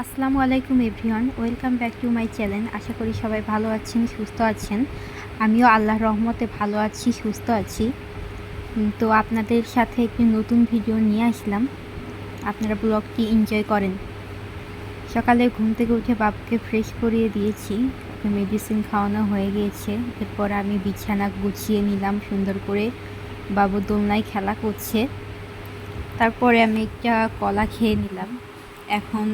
আসসালামু আলাইকুম everyone, welcome back to my channel. আশা করি সবাই ভালো আছেন, সুস্থ আছেন। আমিও আল্লাহর রহমতে ভালো আছি, সুস্থ আছি। তো আপনাদের সাথে একটি নতুন ভিডিও নিয়ে আসলাম। আপনারা ব্লগটি এনজয় করেন। সকালে ঘুম থেকে উঠে বাবুকে ফ্রেশ করিয়ে দিয়েছি, ওকে মেডিসিন খাওয়ানো হয়ে গিয়েছে। এরপর আমি বিছানা গুছিয়ে নিলাম সুন্দর করে। বাবু দোলনায় খেলা করছে। তারপরে আমি একটা কলা খেয়ে নিলাম। এখন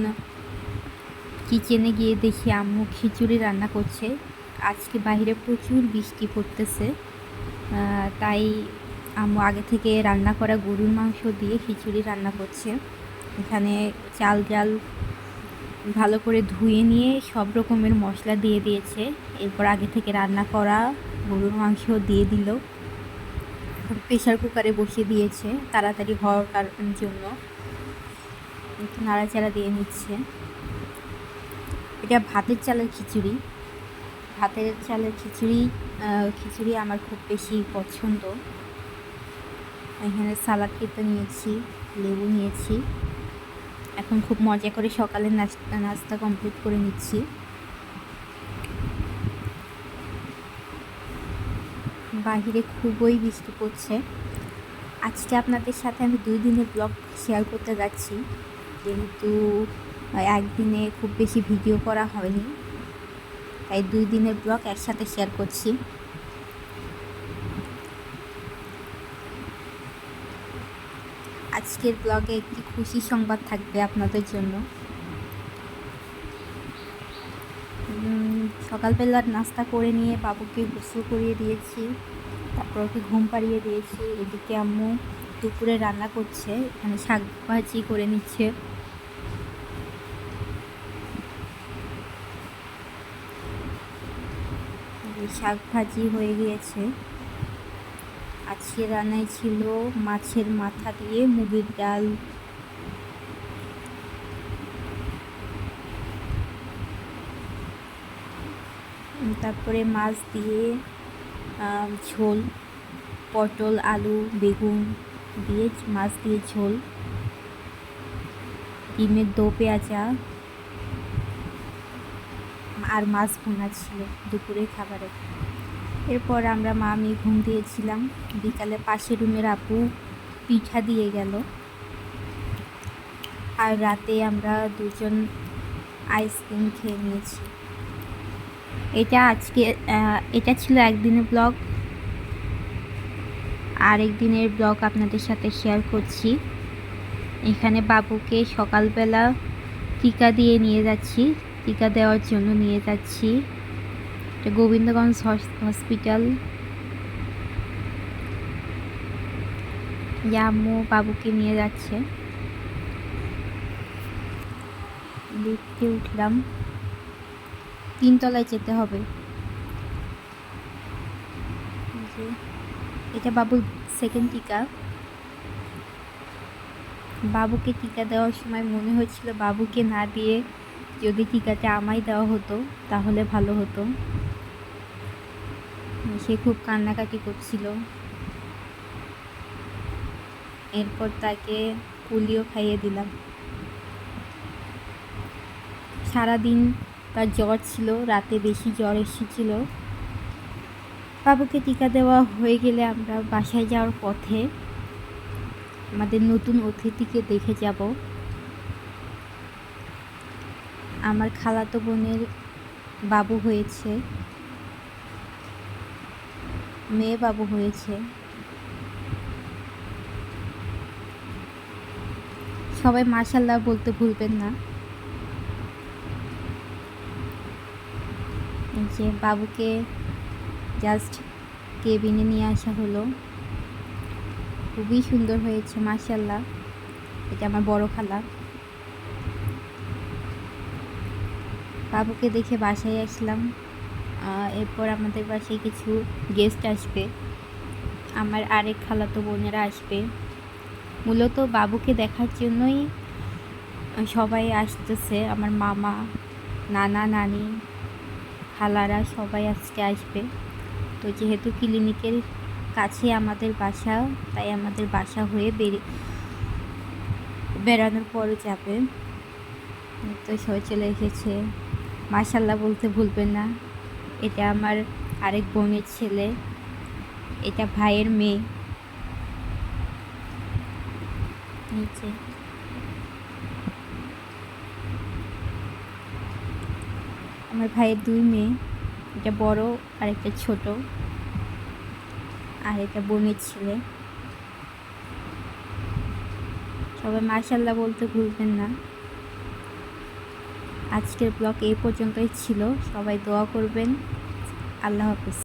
কিচেনে গিয়ে দেখি আম্মু খিচুড়ি রান্না করছে। আজকে বাইরে প্রচুর বৃষ্টি পড়তেছে, তাই আম্মু আগে থেকে রান্না করা গরুর মাংস দিয়ে খিচুড়ি রান্না করছে। এখানে চাল ডাল ভালো করে ধুয়ে নিয়ে সব রকমের মশলা দিয়ে দিয়েছে। এরপর আগে থেকে রান্না করা গরুর মাংস দিয়ে দিল। এখন প্রেশার কুকারে বসিয়ে দিয়েছে তাড়াতাড়ি হওয়ার জন্য। নাড়াচাড়া দিয়ে নিচ্ছে। এটা ভাতের চালের খিচুড়ি। খিচুড়ি আমার খুব বেশি পছন্দ। এখানে সালাদ কেটে নিয়েছি, লেবু নিয়েছি। এখন খুব মজা করে সকালের নাস্তা কমপ্লিট করে নিচ্ছি। বাহিরে খুবই বৃষ্টি পড়ছে। আজকে আপনাদের সাথে আমি 2 দিনের ব্লগ শেয়ার করতে যাচ্ছি, যেহেতু একদিনে খুব বেশি ভিডিও করা হয়নি, তাই 2 দিনের ব্লগ একসাথে শেয়ার করছি। আজকের ব্লগে একটি খুশি সংবাদ থাকবে আপনাদের জন্য। সকালবেলার নাস্তা করে নিয়ে বাবুকে গোসল করিয়ে দিয়েছি, তারপর ওকে ঘুম পাড়িয়ে দিয়েছি। এদিকে আম্মু দুপুরে রান্না করছে, এখানে শাক ভাজি করে নিচ্ছে। শাক ভাজি হয়ে গিয়েছে। আজকে রান্নায় ছিল মাছের মাথা দিয়ে মুগের ডাল, তারপরে মাছ দিয়ে ঝোল, পটল আলু বেগুন দিয়ে মাছ দিয়ে ঝোল, ডিমের দো পেঁয়াজা আর মাছ ভুনা ছিল দুপুরের খাবারে। এরপর আমরা আমি ঘুম দিয়েছিলাম। বিকালে পাশের রুমের আপু পিঠা দিয়ে গেল, আর রাতে আমরা দুজন আইসক্রিম খেয়ে নিয়েছি। এটা ছিল একদিনের ব্লগ। আর একদিনের ব্লগ আপনাদের সাথে শেয়ার করছি। এখানে বাবুকে সকালবেলা টিকা দেওয়ার জন্য নিয়ে যাচ্ছি। এটা গোবিন্দগঞ্জ হসপিটাল। আম্মু বাবুকে নিয়ে যাচ্ছে। লিফটে উঠলাম, 3 তলায় যেতে হবে। এটা বাবুর সেকেন্ড টিকা। বাবুকে টিকা দেওয়ার সময় মনে হচ্ছিল বাবুকে না দিয়ে যদি টিকাটা আমায় দেওয়া হতো তাহলে ভালো হতো। সে খুব কান্নাকাটি করছিল। এরপর তাকে পোলিও খাইয়ে দিলাম। সারাদিন তার জ্বর ছিল, রাতে বেশি জ্বর এসেছিল। বাবুকে টিকা দেওয়া হয়ে গেলে আমরা বাসায় যাওয়ার পথে আমাদের নতুন অতিথিকে দেখে যাব। আমার খালাতো বোনের বাবু হয়েছে, মেয়ে বাবু হয়েছে। সবাই মাশাআল্লাহ বলতে ভুলবেন না। যে বাবুকে জাস্ট কেবিনে নিয়ে আসা হলো। খুবই সুন্দর হয়েছে মাশাআল্লাহ। এটা আমার বড় খালা। বাবুকে দেখে বাসায় আসলাম। এরপর আমাদের বাসায় কিছু গেস্ট আসবে, আমার আরেক খালাতো বোনেরা আসবে। মূলত বাবুকে দেখার জন্যই সবাই আসতেছে। আমার মামা, নানা, নানি, খালারা সবাই আজকে আসবে। তো যেহেতু ক্লিনিকের কাছে আমাদের বাসা, তাই আমাদের বাসা হয়ে বেড়ানোর পরে যাবে। তো সবাই চলে এসেছে। মাশাল্লাহ বলতে ভুলবেন না। এটা আমার আরেক বোনের ছেলে, এটা ভাইয়ের মেয়ে। নিচে আমার ভাইয়ের 2 মেয়ে, এটা বড় আর একটা ছোট, আর এটা বোনের ছেলে। সবাই মাশাল্লাহ বলতে ভুলবেন না। আজকের ব্লগ এই পর্যন্তই ছিল। সবাই দোয়া করবেন। আল্লাহ হাফেজ।